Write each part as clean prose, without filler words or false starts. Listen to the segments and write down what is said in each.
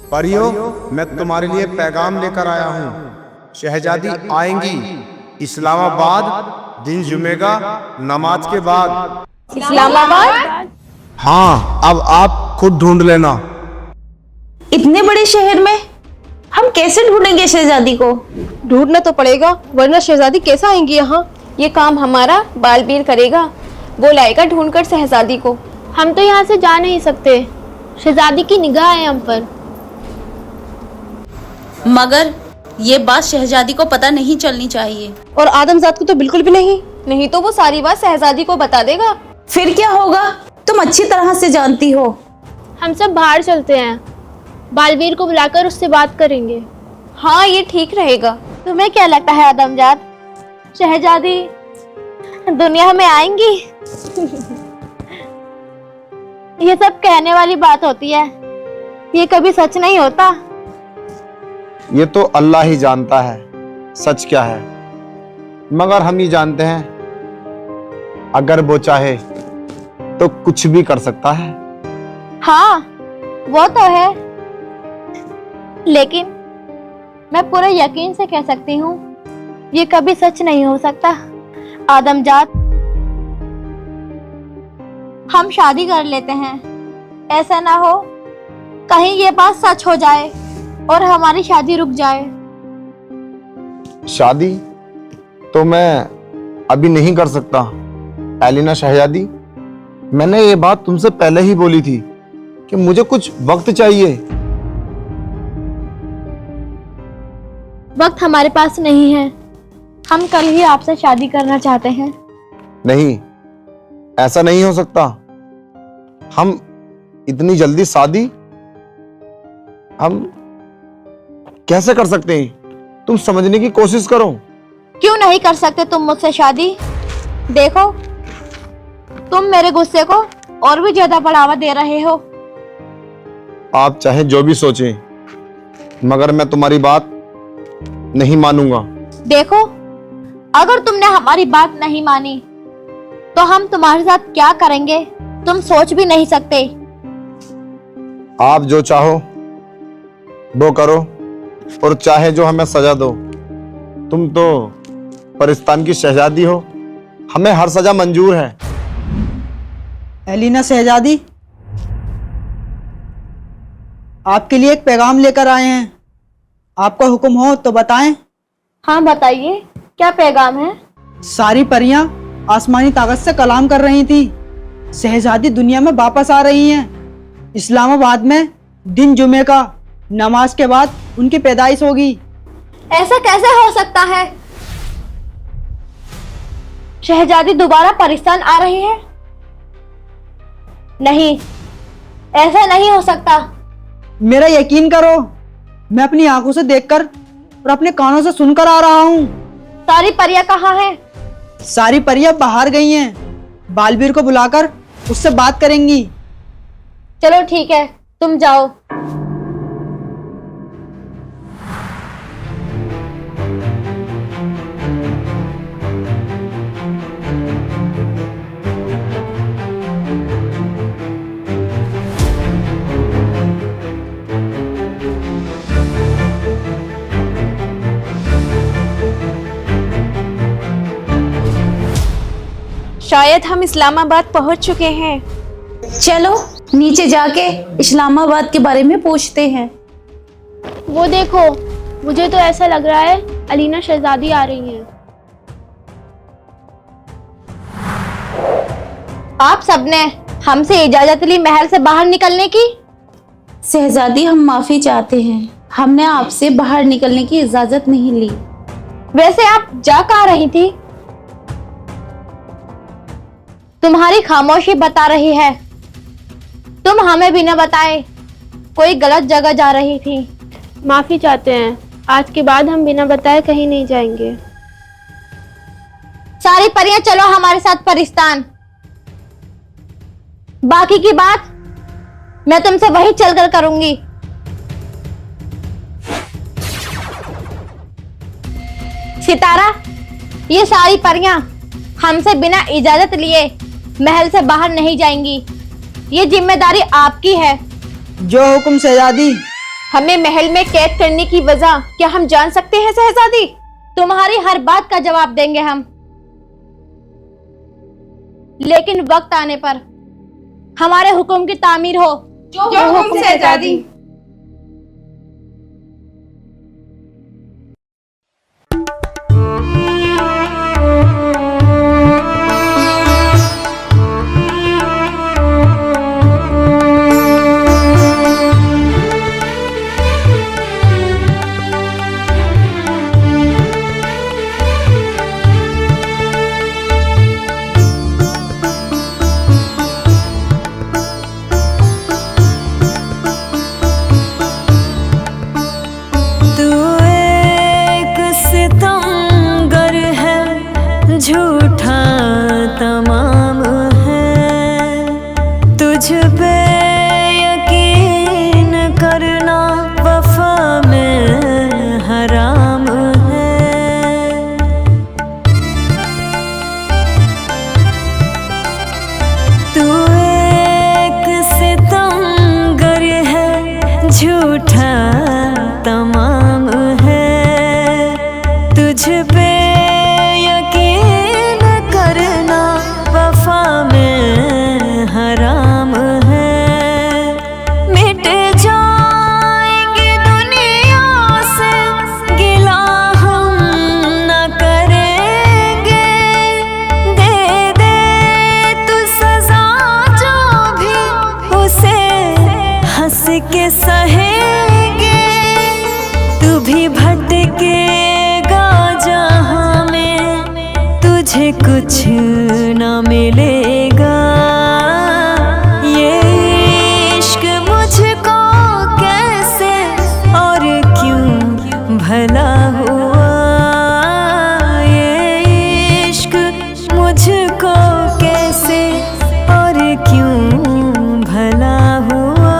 परियों, मैं तुम्हारे लिए पैगाम लेकर आया हूँ। शहजादी आएंगी इस्लामाबाद दिन जुमे का नमाज के बाद। इस्लामाबाद? हाँ, अब आप खुद ढूंढ लेना। इतने बड़े शहर में हम कैसे ढूंढेंगे शहजादी को? ढूंढना तो पड़ेगा, वरना शहजादी कैसे आएंगी यहाँ? ये काम हमारा बालवीर करेगा। वो लाएगा ढूंढकर शहजादी को। हम तो यहाँ से जा नहीं सकते, शहजादी की निगाह है हम पर। मगर ये बात शहजादी को पता नहीं चलनी चाहिए। और आदमजाद को तो बिल्कुल भी नहीं। नहीं तो वो सारी बात शहजादी को बता देगा। फिर क्या होगा? तुम अच्छी तरह से जानती हो। हम सब बाहर चलते हैं, बालवीर को बुलाकर उससे बात करेंगे। हाँ, ये ठीक रहेगा। तुम्हें क्या लगता है आदमजाद, शहजादी दुनिया में आएंगी? ये सब कहने वाली बात होती है, ये कभी सच नहीं होता। ये तो अल्लाह ही जानता है सच क्या है, मगर हम ही जानते हैं अगर वो चाहे तो कुछ भी कर सकता है। हाँ, वो तो है, लेकिन मैं पूरे यकीन से कह सकती हूँ ये कभी सच नहीं हो सकता। आदमजाद, हम शादी कर लेते हैं। ऐसा ना हो कहीं ये बात सच हो जाए और हमारी शादी रुक जाए। शादी तो मैं अभी नहीं कर सकता एलिना शहजादी। मैंने ये बात तुमसे पहले ही बोली थी कि मुझे कुछ वक्त चाहिए। वक्त हमारे पास नहीं है, हम कल ही आपसे शादी करना चाहते हैं। नहीं, ऐसा नहीं हो सकता। हम इतनी जल्दी शादी हम कैसे कर सकते हैं? तुम समझने की कोशिश करो। क्यों नहीं कर सकते तुम मुझसे शादी? देखो, तुम मेरे गुस्से को और भी ज्यादा बढ़ावा दे रहे हो। आप चाहे जो भी सोचें, मगर मैं तुम्हारी बात नहीं मानूंगा। देखो, अगर तुमने हमारी बात नहीं मानी तो हम तुम्हारे साथ क्या करेंगे तुम सोच भी नहीं सकते। आप जो चाहो वो करो, और चाहे जो हमें सजा दो। तुम तो परिस्तान की शहजादी हो, हमें हर सजा मंजूर है। एलिना शहजादी, आपके लिए एक पैगाम लेकर आए हैं। आपका हुक्म हो तो बताएं। हाँ बताइए, क्या पैगाम है? सारी परियां आसमानी ताकत से कलाम कर रही थी। शहजादी दुनिया में वापस आ रही हैं। इस्लामाबाद में दिन जुमे का नमाज के बाद उनकी पैदाइश होगी। ऐसा कैसे हो सकता है? शहजादी दोबारा पाकिस्तान आ रही है? नहीं, ऐसा नहीं हो सकता। मेरा यकीन करो, मैं अपनी आंखों से देखकर और अपने कानों से सुनकर आ रहा हूँ। सारी परियां कहाँ हैं? सारी परियां बाहर गई हैं। बालवीर को बुलाकर उससे बात करेंगी। चलो ठीक है, तुम जाओ। शायद हम इस्लामाबाद पहुंच चुके हैं। चलो नीचे जाके इस्लामाबाद के बारे में पूछते हैं। वो देखो, मुझे तो ऐसा लग रहा है अलीना शहजादी आ रही हैं। आप सबने हमसे इजाजत ली महल से बाहर निकलने की? शहजादी, हम माफी चाहते हैं, हमने आपसे बाहर निकलने की इजाजत नहीं ली। वैसे आप जा कहाँ रही थी? तुम्हारी खामोशी बता रही है, तुम हमें बिना बताए कोई गलत जगह जा रही थी। माफी चाहते हैं, आज के बाद हम बिना बताए कहीं नहीं जाएंगे। सारी परियां चलो हमारे साथ परिस्तान। बाकी की बात मैं तुमसे वहीं चलकर करूंगी। सितारा, ये सारी परियां हमसे बिना इजाजत लिए महल से बाहर नहीं जाएंगी। ये जिम्मेदारी आपकी है। जो हुक्म शहजादी। हमें महल में कैद करने की वजह क्या हम जान सकते हैं शहजादी? तुम्हारी हर बात का जवाब देंगे हम, लेकिन वक्त आने पर हमारे हुक्म की तामीर हो। जो हुक्म शहजादी। झूठा तमाम है, तुझ पे यकीन करना वफा में हराम है। तू एक सितमगर है, झूठा तमाम है, तुझ पे हराम है। मिट जाएंगे दुनिया से, गिला हम न करेंगे। दे दे तू सजा जो भी, उसे हंस के सहेंगे। तू भी भटकेगा जहाँ में, तुझे कुछ न मिलेगा। भला हुआ ये इश्क मुझको कैसे और क्यों भला हुआ।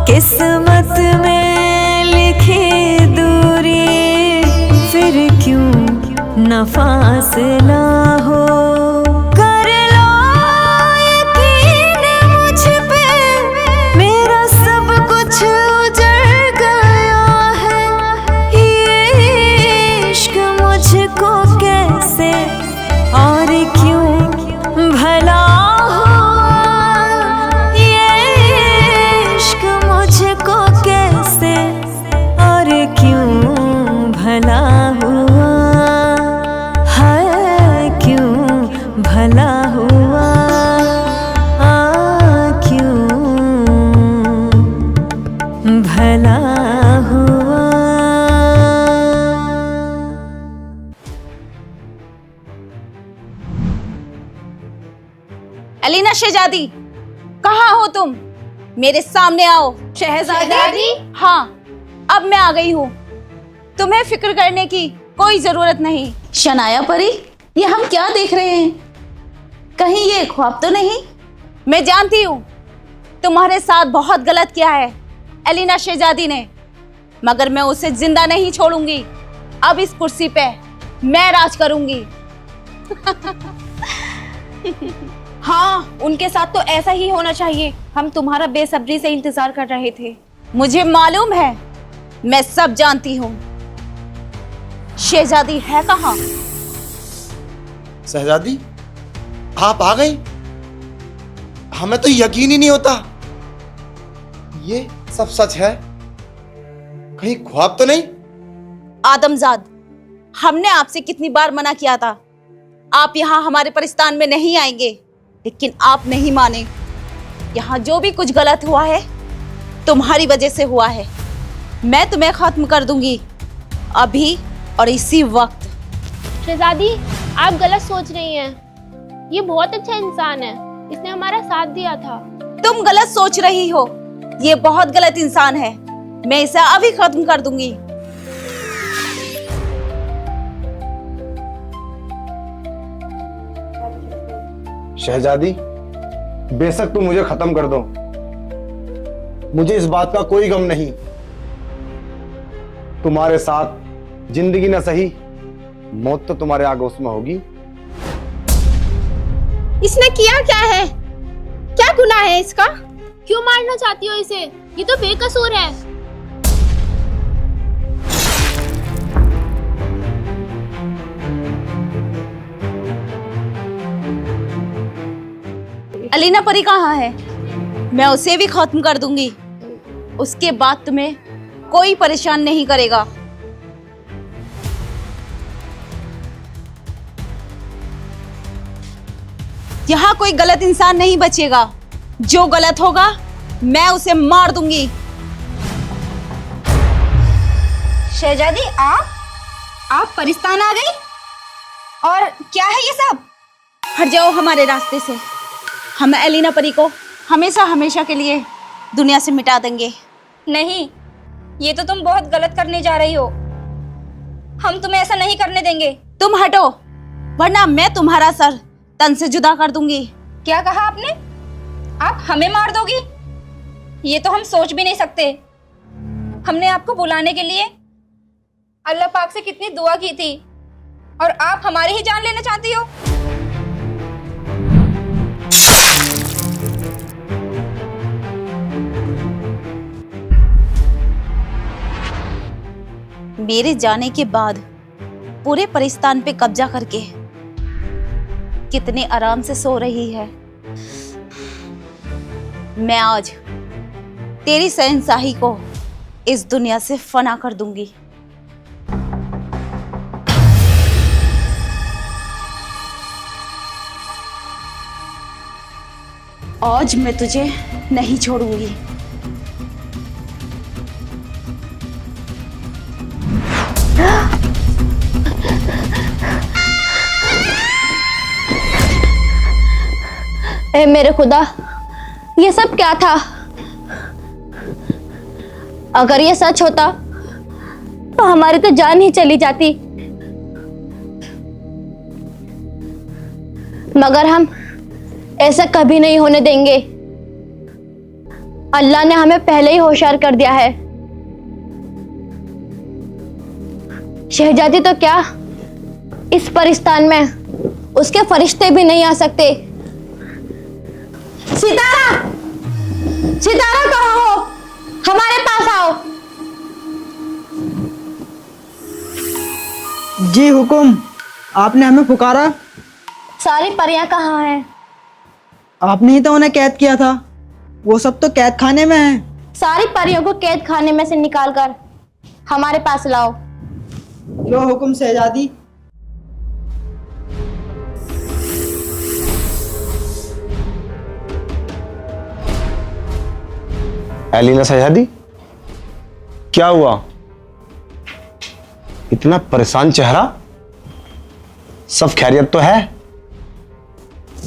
किस्मत में लिखी दूरी, फिर क्यों न फासला हो। कर लो यकीन मुझ पे, मेरा सब कुछ उजड़ गया है। ये इश्क मुझको कैसे और क्यों भला भला हुआ है, क्यों भला हुआ, क्यों भला हुआ। एलिना शहजादी, कहाँ हो तुम? मेरे सामने आओ। शहजादी? हाँ, अब मैं आ गई हूँ। तुम्हें फिक्र करने की कोई जरूरत नहीं। शनाया परी, ये हम क्या देख रहे हैं? कहीं ये ख्वाब तो नहीं? मैं जानती हूँ तुम्हारे साथ बहुत गलत किया है एलिना शहजादी ने, मगर मैं उसे जिंदा नहीं छोड़ूंगी। अब इस कुर्सी पे मैं राज करूंगी। हाँ, उनके साथ तो ऐसा ही होना चाहिए। हम तुम्हारा बेसब्री से इंतजार कर रहे थे। मुझे मालूम है, मैं सब जानती हूँ। शहजादी है कहाँ? शहजादी, आप आ गई? हमें तो यकीन ही नहीं होता। ये सब सच है? कहीं ख्वाब तो नहीं? आदमजाद, हमने आपसे कितनी बार मना किया था, आप यहाँ हमारे परिस्तान में नहीं आएंगे, लेकिन आप नहीं माने। यहाँ जो भी कुछ गलत हुआ है तुम्हारी वजह से हुआ है। मैं तुम्हें खत्म कर दूंगी, अभी और इसी वक्त। शहजादी, आप गलत सोच रही हैं। ये बहुत अच्छा इंसान है, इसने हमारा साथ दिया था। तुम गलत सोच रही हो, ये बहुत गलत इंसान है। मैं इसे अभी खत्म कर दूंगी। शहजादी, बेशक तुम मुझे खत्म कर दो, मुझे इस बात का कोई गम नहीं। तुम्हारे साथ जिंदगी न सही, मौत तो तुम्हारे आगोश में होगी। इसने किया क्या है? क्या गुनाह है इसका? क्यों मारना चाहती हो इसे? ये तो बेकसूर है। अलीना परी कहाँ है? मैं उसे भी खत्म कर दूंगी। उसके बाद तुम्हें कोई परेशान नहीं करेगा। यहाँ कोई गलत इंसान नहीं बचेगा। जो गलत होगा मैं उसे मार दूंगी। शहजादी, आप परिस्तान आ गई? और क्या है ये सब? हट जाओ हमारे रास्ते से। हम एलिना परी को हमेशा हमेशा के लिए दुनिया से मिटा देंगे। नहीं, ये तो तुम बहुत गलत करने जा रही हो। हम तुम्हें ऐसा नहीं करने देंगे। तुम हटो, वरना मैं तुम्हारा सर तन से जुदा कर दूंगी। क्या कहा आपने? आप हमें मार दोगी? ये तो हम सोच भी नहीं सकते। हमने आपको बुलाने के लिए अल्लाह पाक से कितनी दुआ की थी, और आप हमारी ही जान लेना चाहती हो? मेरे जाने के बाद पूरे परिस्तान पे कब्जा करके कितने आराम से सो रही है। मैं आज तेरी शहंशाही को इस दुनिया से फना कर दूंगी। आज मैं तुझे नहीं छोड़ूंगी। ए मेरे खुदा, ये सब क्या था? अगर ये सच होता तो हमारी तो जान ही चली जाती। मगर हम ऐसा कभी नहीं होने देंगे। अल्लाह ने हमें पहले ही होशियार कर दिया है। शहजादी तो क्या, इस परिस्तान में उसके फरिश्ते भी नहीं आ सकते। सितारा, सितारा कहाँ हो? हमारे पास आओ। जी हुकुम, आपने हमें पुकारा? सारी परियां कहाँ हैं? आपने ही तो उन्हें कैद किया था। वो सब तो कैद खाने में हैं। सारी परियों को कैद खाने में से निकालकर हमारे पास लाओ। लो हुकुम शहजादी। एलिना शहजादी, क्या हुआ? इतना परेशान चेहरा? सब खैरियत तो है,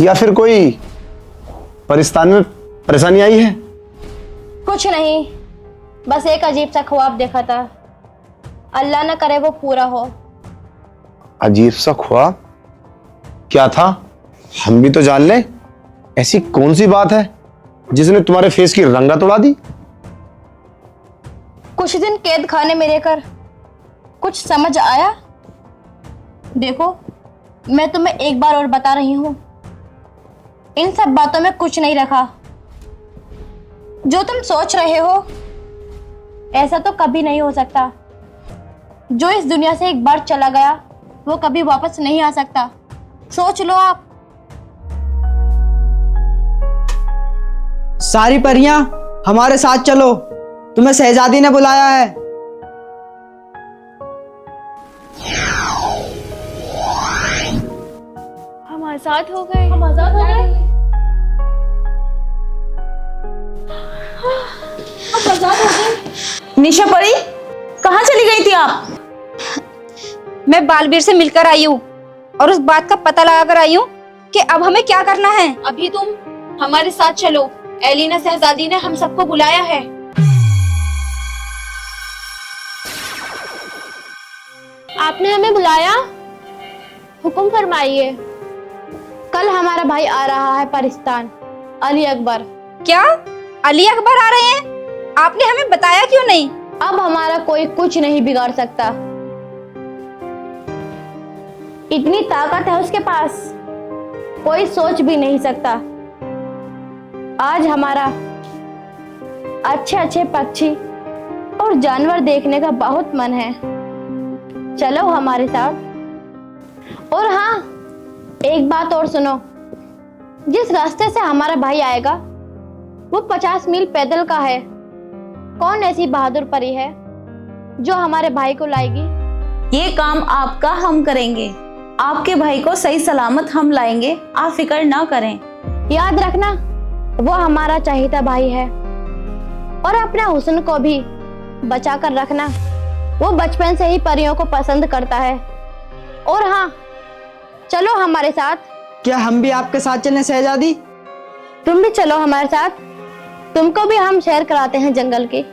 या फिर कोई परिस्तान में परेशानी आई है? कुछ नहीं, बस एक अजीब सा ख्वाब देखा था। अल्लाह न करे वो पूरा हो। अजीब सा ख्वाब? क्या था? हम भी तो जान लें। ऐसी कौन सी बात है जिसने तुम्हारे फेस की रंगत उड़ा दी? कुछ दिन कैद खाने में रहकर कुछ समझ आया। देखो, मैं तुम्हें एक बार और बता रही हूँ, इन सब बातों में कुछ नहीं रखा। जो तुम सोच रहे हो ऐसा तो कभी नहीं हो सकता। जो इस दुनिया से एक बार चला गया वो कभी वापस नहीं आ सकता। सोच लो आप। सारी परियां हमारे साथ चलो, तुम्हें शहजादी ने बुलाया है। हम आजाद हो गए। हम आजाद हो गए। हम आजाद हो गए। निशा परी, कहाँ चली गई थी आप? मैं बालवीर से मिलकर आई हूँ और उस बात का पता लगा कर आई हूँ कि अब हमें क्या करना है। अभी तुम हमारे साथ चलो। एलिना शहजादी ने हम सबको बुलाया है। आपने हमें बुलाया? हुक्म फरमाइए। कल हमारा भाई आ रहा है पाकिस्तान, अली अकबर। क्या अली अकबर आ रहे हैं? आपने हमें बताया क्यों नहीं? अब हमारा कोई कुछ नहीं बिगाड़ सकता। इतनी ताकत है उसके पास, कोई सोच भी नहीं सकता। आज हमारा अच्छे अच्छे पक्षी और जानवर देखने का बहुत मन है। चलो हमारे साथ। और हाँ, एक बात और सुनो। जिस रास्ते से हमारा भाई आएगा वो 50 मील पैदल का है। कौन ऐसी बहादुर परी है जो हमारे भाई को लाएगी? ये काम आपका हम करेंगे। आपके भाई को सही सलामत हम लाएंगे, आप फिक्र ना करें। याद रखना, वो हमारा चहेता भाई है। और अपना हुस्न को भी बचा कर रखना। वो बचपन से ही परियों को पसंद करता है। और हाँ, चलो हमारे साथ। क्या हम भी आपके साथ चलें शहजादी? तुम भी चलो हमारे साथ। तुमको भी हम सैर कराते हैं जंगल की।